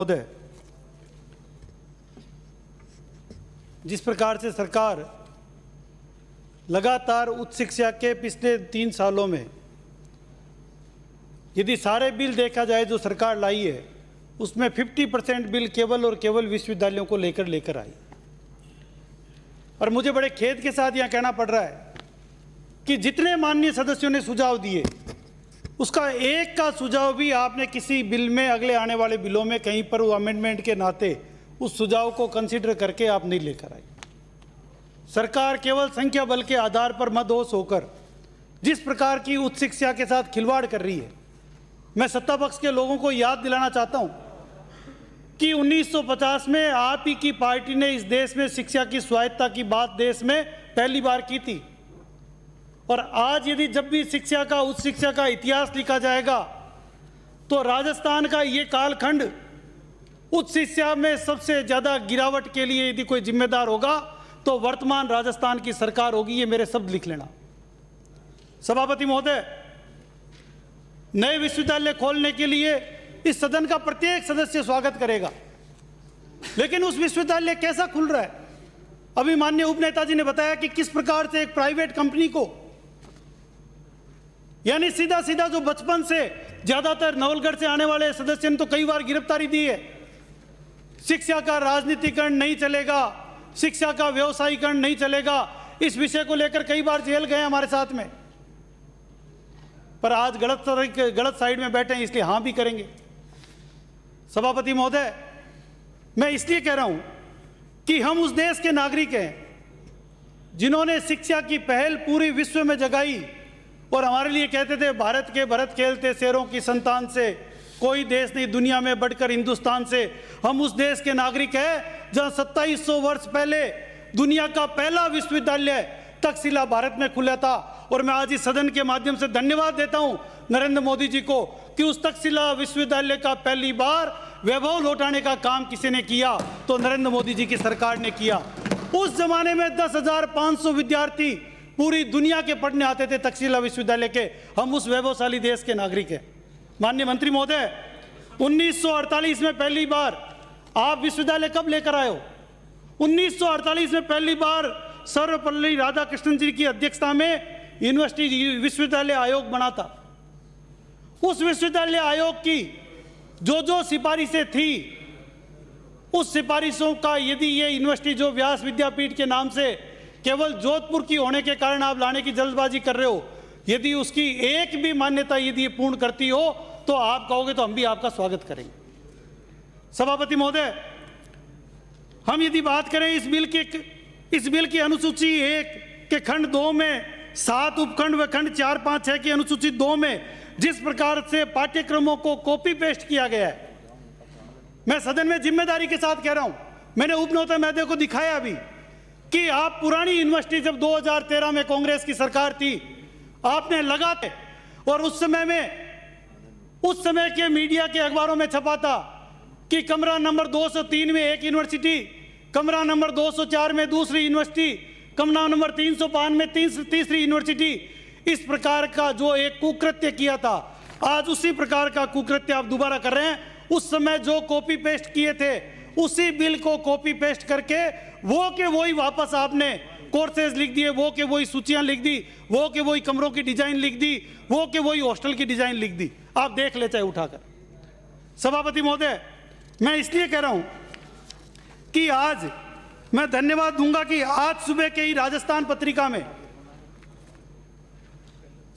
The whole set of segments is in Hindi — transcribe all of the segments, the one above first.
महोदय, जिस प्रकार से सरकार लगातार उच्च शिक्षा के पिछले 3 सालों में यदि सारे बिल देखा जाए जो सरकार लाई है उसमें 50% बिल केवल और केवल विश्वविद्यालयों को लेकर आई। और मुझे बड़े खेद के साथ यहाँ कहना पड़ रहा है कि जितने माननीय सदस्यों ने सुझाव दिए उसका एक का सुझाव भी आपने किसी बिल में अगले आने वाले बिलों में कहीं पर वो अमेंडमेंट के नाते उस सुझाव को कंसीडर करके आप नहीं लेकर आई। सरकार केवल संख्या बल के आधार पर मदहोश होकर जिस प्रकार की उच्च शिक्षा के साथ खिलवाड़ कर रही है, मैं सत्ता पक्ष के लोगों को याद दिलाना चाहता हूं कि 1950 में आप ही की पार्टी ने इस देश में शिक्षा की स्वायत्तता की बात देश में पहली बार की थी। और आज यदि जब भी शिक्षा का उच्च शिक्षा का इतिहास लिखा जाएगा तो राजस्थान का ये कालखंड उच्च शिक्षा में सबसे ज़्यादा गिरावट के लिए यदि कोई जिम्मेदार होगा तो वर्तमान राजस्थान की सरकार होगी। ये मेरे शब्द लिख लेना। सभापति महोदय, नए विश्वविद्यालय खोलने के लिए इस सदन का प्रत्येक सदस्य स्वागत करेगा, लेकिन उस विश्वविद्यालय कैसा खुल रहा है? अभी माननीय उपनेता जी ने बताया कि किस प्रकार से एक प्राइवेट कंपनी को, यानी सीधा सीधा जो बचपन से ज्यादातर नवलगढ़ से आने वाले सदस्य ने तो कई बार गिरफ्तारी दी है। शिक्षा का राजनीतिकरण नहीं चलेगा, शिक्षा का व्यवसायीकरण नहीं चलेगा, इस विषय को लेकर कई बार जेल गए हमारे साथ में। पर आज गलत साइड में बैठे हैं इसलिए हां भी करेंगे। सभापति महोदय, मैं इसलिए कह रहा हूं कि हम उस देश के नागरिक हैं जिन्होंने शिक्षा की पहल पूरी विश्व में जगाई और हमारे लिए कहते थे भारत के भरत खेलते शेरों की संतान से कोई देश नहीं दुनिया में बढ़कर हिंदुस्तान से। हम उस देश के नागरिक हैं जहां 2700 वर्ष पहले दुनिया का पहला विश्वविद्यालय तक्षशिला भारत में खुला था। और मैं आज इस सदन के माध्यम से धन्यवाद देता हूं नरेंद्र मोदी जी को कि उस तक्षशिला विश्वविद्यालय का पहली बार वैभव लौटाने का काम किसी ने किया तो नरेंद्र मोदी जी की सरकार ने किया। उस जमाने में 10,500 विद्यार्थी पूरी दुनिया के पढ़ने आते थे तक्षशिला विश्वविद्यालय के। हम उस वैभवशाली देश के नागरिक हैं। माननीय मंत्री महोदय, 1948 में पहली बार आप विश्वविद्यालय कब लेकर आए हो? 1948 में पहली बार सर्वपल्ली राधाकृष्णन जी की अध्यक्षता में यूनिवर्सिटी विश्वविद्यालय आयोग बना था। उस विश्वविद्यालय आयोग की जो सिफारिशें थी उस सिफारिशों का यदि ये यूनिवर्सिटी जो व्यास विद्यापीठ के नाम से केवल जोधपुर की होने के कारण आप लाने की जल्दबाजी कर रहे हो, यदि उसकी एक भी मान्यता यदि पूर्ण करती हो तो आप कहोगे तो हम भी आपका स्वागत करेंगे। सभापति महोदय, हम यदि बात करें इस बिल की अनुसूची 1 के खंड 2 में 7 उपखंड व खंड 4, 5, 6 की अनुसूची 2 में जिस प्रकार से पाठ्यक्रमों को कॉपी पेस्ट किया गया है, मैं सदन में जिम्मेदारी के साथ कह रहा हूं, मैंने उपनेता महोदय को दिखाया अभी कि आप पुरानी यूनिवर्सिटी जब 2013 में कांग्रेस की सरकार थी आपने लगाते और उस समय के मीडिया के अखबारों में छपा था कि कमरा नंबर 203 में एक यूनिवर्सिटी, कमरा नंबर 204 में दूसरी यूनिवर्सिटी, कमरा नंबर 305 में तीसरी यूनिवर्सिटी। इस प्रकार का जो एक कुकृत्य किया था, आज उसी प्रकार का कुकृत्य आप दोबारा कर रहे हैं। उस समय जो कॉपी पेस्ट किए थे उसी बिल को कॉपी पेस्ट करके वो के वही वापस आपने कोर्सेज लिख दिए, वो के वही सूचियां लिख दी, वो के वही कमरों की डिजाइन लिख दी, वो के वही हॉस्टल की डिजाइन लिख दी। आप देख ले चाहे उठाकर। सभापति महोदय, मैं इसलिए कह रहा हूं कि आज मैं धन्यवाद दूंगा कि आज सुबह के ही राजस्थान पत्रिका में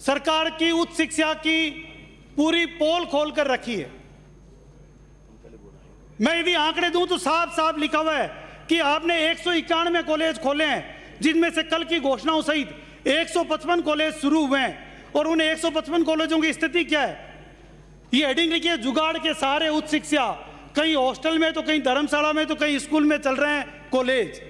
सरकार की उच्च शिक्षा की पूरी पोल खोल कर रखी है। मैं यदि आंकड़े दूं तो साफ साफ लिखा हुआ है कि आपने 191 कॉलेज खोले हैं, जिनमें से कल की घोषणाओं सहित 155 कॉलेज शुरू हुए हैं। और उन 155 कॉलेजों की स्थिति क्या है? ये हेडिंग लिखिए, जुगाड़ के सारे उच्च शिक्षा, कहीं हॉस्टल में तो कहीं धर्मशाला में तो कहीं स्कूल में चल रहे हैं कॉलेज।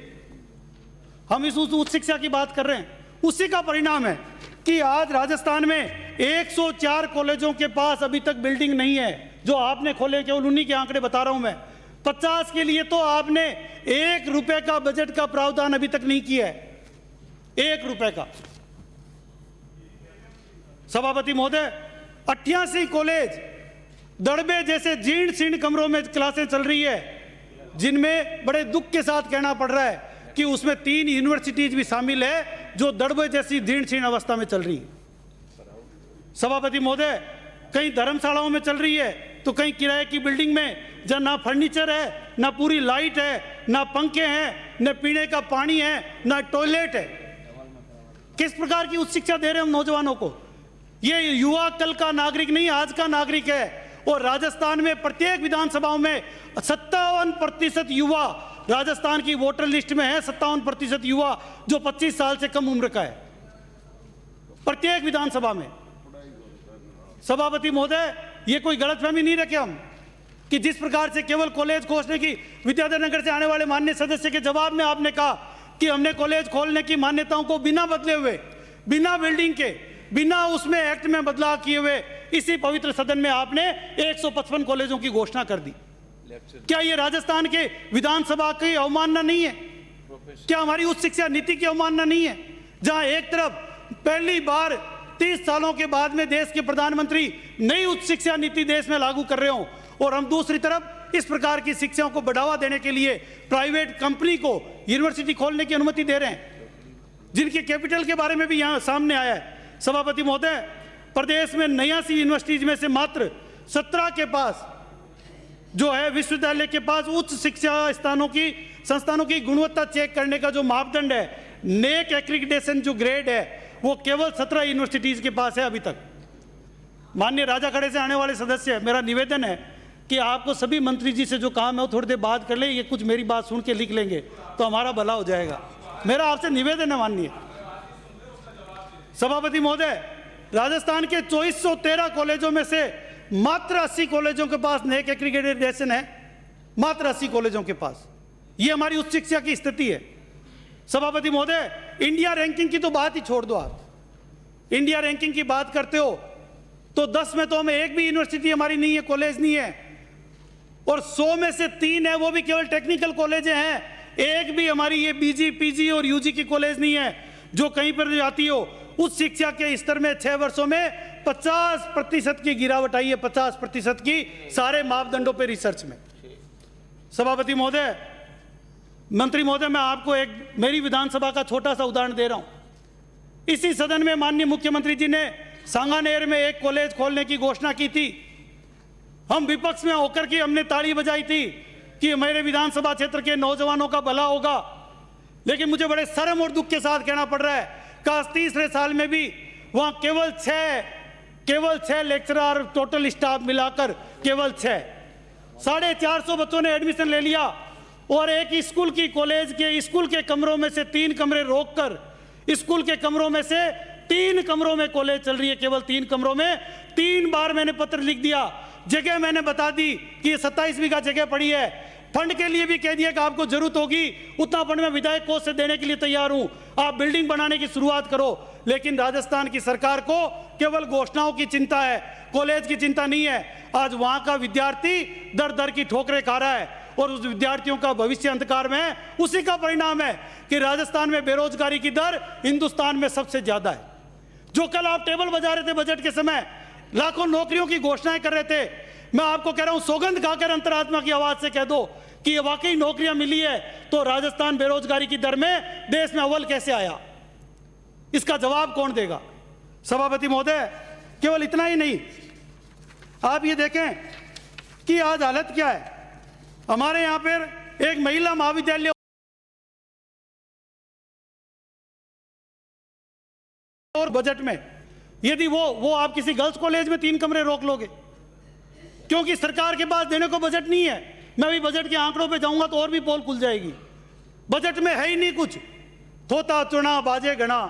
हम इस उच्च शिक्षा की बात कर रहे हैं। उसी का परिणाम है कि आज राजस्थान में 104 कॉलेजों के पास अभी तक बिल्डिंग नहीं है जो आपने खोले। केवल उन्हीं के आंकड़े बता रहा हूं मैं। 50 के लिए तो आपने 1 रुपए का बजट का प्रावधान अभी तक नहीं किया है, 1 रुपए का। सभापति महोदय, 88 कॉलेज दड़बे जैसे जीर्ण शीर्ण कमरों में क्लासें चल रही है, जिनमें बड़े दुख के साथ कहना पड़ रहा है कि उसमें 3 यूनिवर्सिटीज भी शामिल है जो दड़बे जैसी जीर्ण शीर्ण अवस्था में चल रही है। सभापति महोदय, कहीं धर्मशालाओं में चल रही है तो कहीं किराए की बिल्डिंग में, जहाँ ना फर्नीचर है, ना पूरी लाइट है, ना पंखे हैं, न पीने का पानी है, ना टॉयलेट है। किस प्रकार की उच्च शिक्षा दे रहे हैं हम नौजवानों को? ये युवा कल का नागरिक नहीं, आज का नागरिक है। और राजस्थान में प्रत्येक विधानसभाओं में 57% युवा राजस्थान की वोटर लिस्ट में है। 57% युवा जो 25 साल से कम उम्र का है, प्रत्येक विधानसभा में। सभापति महोदय, ये कोई गलतफहमी नहीं रखे हम कि जिस प्रकार से केवल कॉलेज खोलने की, विद्याधर नगर से आने वाले माननीय सदस्य के जवाब में आपने कहा कि हमने कॉलेज खोलने की मान्यताओं को बिना बदले हुए, बिना बिल्डिंग के, बिना उसमें एक्ट में बदलाव किए हुए इसी पवित्र सदन में आपने 155 कॉलेजों की घोषणा कर दी। क्या ये राजस्थान के विधानसभा की अवमानना नहीं है? क्या हमारी उच्च शिक्षा नीति की अवमानना नहीं है? जहां एक तरफ पहली बार 30 सालों के बाद में देश के प्रधानमंत्री नई उच्च शिक्षा नीति देश में लागू कर रहे हो, और हम दूसरी तरफ इस प्रकार की शिक्षाओं को बढ़ावा देने के लिए प्राइवेट कंपनी को यूनिवर्सिटी खोलने की अनुमति दे रहे हैं, जिनके कैपिटल के बारे में भी यहां सामने आया है। सभापति महोदय, प्रदेश में 89 यूनिवर्सिटीज में से मात्र 17 के पास जो है विश्वविद्यालय के पास उच्च शिक्षा संस्थानों की गुणवत्ता चेक करने का जो मापदंड है, नेक एक्रीडिटेशन जो ग्रेड है, वो केवल 17 यूनिवर्सिटीज के पास है अभी तक। माननीय राजाखड़े से आने वाले सदस्य, मेरा निवेदन है कि आपको सभी मंत्री जी से जो काम है वो थोड़ी देर बात कर ले, ये कुछ मेरी बात सुन के लिख लेंगे तो हमारा भला हो जाएगा। मेरा आपसे निवेदन है माननीय सभापति महोदय, राजस्थान के 2413 कॉलेजों में से मात्र 80 कॉलेजों के पास नेक एक्रीडिटेशन है, मात्र 80 कॉलेजों के पास। ये हमारी उच्च शिक्षा की स्थिति है। सभापति महोदय, इंडिया रैंकिंग की तो बात ही छोड़ दो। आप इंडिया रैंकिंग की बात करते हो तो 10 में तो हमें एक भी यूनिवर्सिटी हमारी नहीं है, कॉलेज नहीं है, और 100 में से 3 है, वो भी केवल टेक्निकल कॉलेज हैं। एक भी हमारी ये बीजी, पीजी और यूजी की कॉलेज नहीं है जो कहीं पर जाती हो। उच्च शिक्षा के स्तर में 6 वर्षों में 50% की गिरावट आई है, 50% की, सारे मापदंडों पे रिसर्च में। सभापति महोदय, मंत्री महोदय, मैं आपको एक मेरी विधानसभा का छोटा सा उदाहरण दे रहा हूं। इसी सदन में माननीय मुख्यमंत्री जी ने सांगानेर में एक कॉलेज खोलने की घोषणा की थी। हम विपक्ष में होकर के हमने ताली बजाई थी कि मेरे विधानसभा क्षेत्र के नौजवानों का भला होगा, लेकिन मुझे बड़े शर्म और दुख के साथ कहना पड़ रहा है, काश तीसरे साल में भी वहां केवल 6 लेक्चरर, टोटल स्टाफ मिलाकर केवल 6, 450 बच्चों ने एडमिशन ले लिया, और एक स्कूल की कॉलेज के स्कूल के कमरों में से 3 कमरे रोककर स्कूल के कमरों में से 3 कमरों में कॉलेज चल रही है, केवल 3 कमरों में। 3 बार मैंने पत्र लिख दिया, जगह मैंने बता दी कि ये 27 बीघा जगह पड़ी है, फंड के लिए भी कह दिया कि आपको जरूरत होगी उतना फंड मैं विधायक कोष से देने के लिए तैयार हूं, आप बिल्डिंग बनाने की शुरुआत करो। लेकिन राजस्थान की सरकार को केवल घोषणाओं की चिंता है, कॉलेज की चिंता नहीं है। आज वहां का विद्यार्थी दर दर की ठोकरें खा रहा है, और उस विद्यार्थियों का भविष्य अंधकार में है। उसी का परिणाम है कि राजस्थान में बेरोजगारी की दर हिंदुस्तान में सबसे ज्यादा है। जो कल आप टेबल बजा रहे थे बजट के समय, लाखों नौकरियों की घोषणाएं कर रहे थे, मैं आपको कह रहा हूं, सौगंध खाकर अंतरात्मा की आवाज से कह दो कि ये वाकई नौकरियां मिली है, तो राजस्थान बेरोजगारी की दर में देश में अव्वल कैसे आया? इसका जवाब कौन देगा? सभापति महोदय, केवल इतना ही नहीं, आप ये देखें कि आज हालत क्या है। हमारे यहां पर एक महिला महाविद्यालय और बजट में यदि वो आप किसी गर्ल्स कॉलेज में 3 कमरे रोक लोगे, क्योंकि सरकार के पास देने को बजट नहीं है। मैं भी बजट के आंकड़ों पे जाऊंगा तो और भी पोल खुल जाएगी। बजट में है ही नहीं कुछ, थोता चुना बाजे गणा,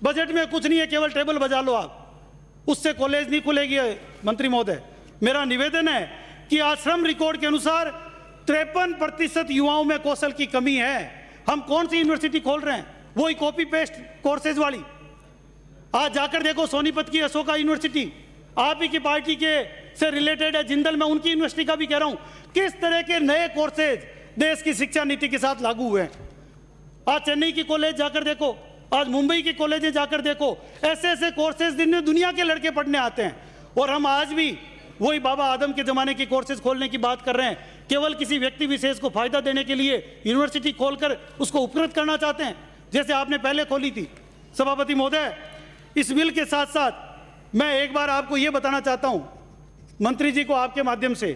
बजट में कुछ नहीं है, केवल टेबल बजा लो आप, उससे कॉलेज नहीं खुलेगी। मंत्री महोदय, मेरा निवेदन है कि आश्रम रिकॉर्ड के अनुसार 53% युवाओं में कौशल की कमी है। हम कौन सी यूनिवर्सिटी खोल रहे हैं? वही कॉपी पेस्ट कोर्सेज वाली। आज जाकर देखो सोनीपत की अशोका यूनिवर्सिटी, आप ही की पार्टी के से रिलेटेड है, जिंदल में उनकी यूनिवर्सिटी का भी कह रहा हूं, किस तरह के नए कोर्सेज देश की शिक्षा नीति के साथ लागू हुए हैं। आज चेन्नई की कॉलेज जाकर देखो, आज मुंबई की कॉलेजें जाकर देखो, ऐसे ऐसे कोर्सेज जिनमें दुनिया के लड़के पढ़ने आते हैं। और हम आज भी वही बाबा आदम के ज़माने की कोर्सेज खोलने की बात कर रहे हैं। केवल किसी व्यक्ति विशेष को फायदा देने के लिए यूनिवर्सिटी खोलकर उसको उपकृत करना चाहते हैं, जैसे आपने पहले खोली थी। सभापति महोदय, इस बिल के साथ साथ मैं एक बार आपको ये बताना चाहता हूँ मंत्री जी को आपके माध्यम से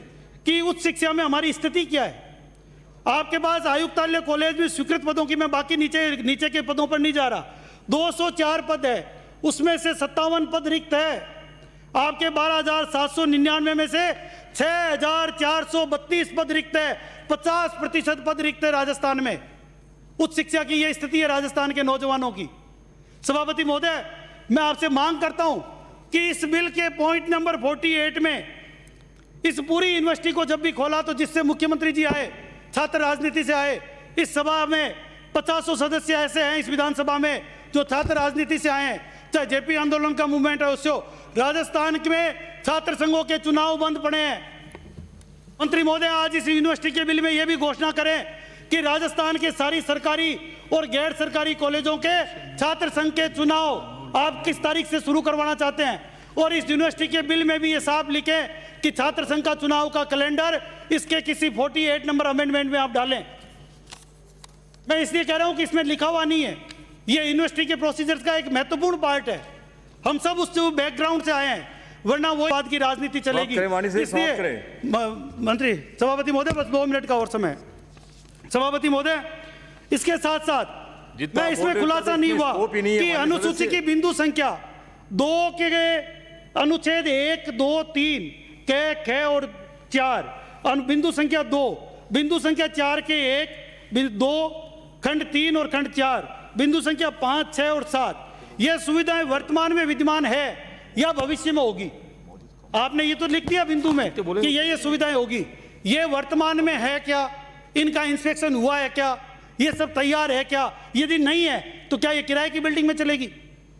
कि उच्च शिक्षा में हमारी स्थिति क्या है। आपके पास आयुक्तालय कॉलेज में स्वीकृत पदों की, मैं बाकी नीचे के पदों पर नहीं जा रहा, 204 पद है, उसमें से 57 पद रिक्त है। आपके 12,799 में से 6,432 पद रिक्त है, 50% पद रिक्त है राजस्थान में। उच्च शिक्षा की यह स्थिति है राजस्थान के नौजवानों की। सभापति महोदय, मैं आपसे मांग करता हूं कि इस बिल के पॉइंट नंबर 48 में इस पूरी यूनिवर्सिटी को जब भी खोला तो जिससे मुख्यमंत्री जी आए, छात्र राजनीति से आए, इस सभा में 50 सदस्य ऐसे हैं इस विधानसभा में जो छात्र राजनीति से आए हैं, चाहे जेपी आंदोलन का मूवमेंट है उससे। राजस्थान में छात्र संघों के चुनाव बंद पड़े हैं। मंत्री महोदय, आज इस यूनिवर्सिटी के बिल में यह भी घोषणा करें कि राजस्थान के सारी सरकारी और गैर सरकारी कॉलेजों के छात्र संघ के चुनाव आप किस तारीख से शुरू करवाना चाहते हैं, और इस यूनिवर्सिटी के बिल में भी ये साफ लिखें कि छात्र संघ का चुनाव का कैलेंडर इसके किसी 48 नंबर अमेंडमेंट में आप डालें। मैं इसलिए कह रहा हूं कि इसमें लिखा हुआ नहीं है, ये यूनिवर्सिटी के प्रोसीजर्स का एक महत्वपूर्ण पार्ट है। हम सब उस बैकग्राउंड से आए हैं, वरना वो बात की राजनीति चलेगी। इसलिए मंत्री, सभापति महोदय, बस 2 मिनट का और समय। सभापति महोदय, इसके साथ साथ मैं इसमें खुलासा नहीं हुआ कि अनुसूची की बिंदु संख्या 2 के अनुच्छेद 1, 2, 3 के ख और 4, बिंदु संख्या 2, बिंदु संख्या 4 के 1, 2, खंड 3 और खंड 4, बिंदु संख्या 5, 6 और 7, यह सुविधाएं वर्तमान में विद्यमान है या भविष्य में होगी। आपने ये तो लिख दिया बिंदु में कि ये सुविधाएं होगी, ये वर्तमान में है क्या, इनका इंस्पेक्शन हुआ है क्या, ये सब तैयार है क्या? यदि नहीं है तो क्या ये किराए की बिल्डिंग में चलेगी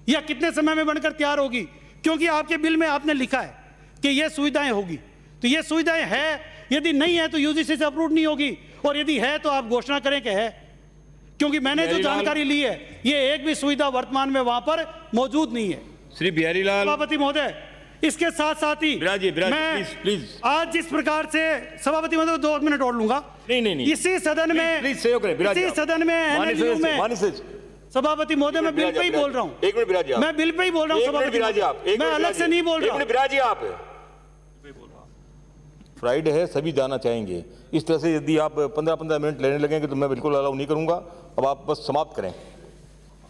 या कितने समय में बनकर तैयार होगी? क्योंकि आपके बिल में आपने लिखा है कि ये सुविधाएं होगी, तो ये सुविधाएं है, यदि नहीं है तो यूजीसी से अप्रूव नहीं होगी, और यदि है तो आप घोषणा करें कि है। क्योंकि मैंने जो जानकारी ली है, ये एक भी सुविधा वर्तमान में वहां पर मौजूद नहीं है। श्री बिहारी लाल। सभापति महोदय, इसके साथ साथ ही मैं आज जिस प्रकार से, सभापति महोदय 2 मिनट और लूंगा। नहीं, इसी सदन में, इसी सदन में NLU में, सभापति महोदय मैं बिल पे ही बोल रहा हूँ, एक मिनट मैं बिल पे ही बोल रहा हूँ सभापति, मैं अलग से नहीं बोल रहा। आप फ्राइडे है, सभी जाना चाहेंगे, इस तरह से यदि आप 15-15 मिनट लेने लगेंगे तो मैं बिल्कुल अलाउ नहीं करूंगा। अब आप बस समाप्त करें।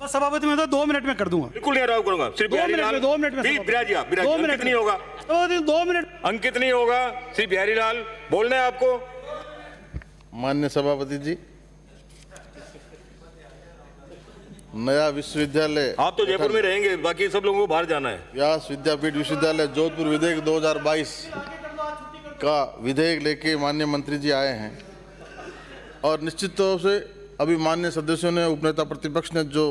बस सभापति मैं तो 2 मिनट में कर दूंगा, बिल्कुल नहीं अलाउ करूंगा। सिर्फ 2 मिनट में 2 मिनट में 2 मिनट नहीं होगा, 2 मिनट अंकित नहीं होगा। श्री बिहारी लाल, बोलना है आपको। माननीय सभापति जी, नया विश्वविद्यालय, आप तो जयपुर में रहेंगे, बाकी सब लोगों को बाहर जाना है। व्यास विद्यापीठ विश्वविद्यालय जोधपुर विधेयक 2022 का विधेयक लेके माननीय मंत्री जी आए हैं, और निश्चित तौर से अभी माननीय सदस्यों ने, उपनेता प्रतिपक्ष ने जो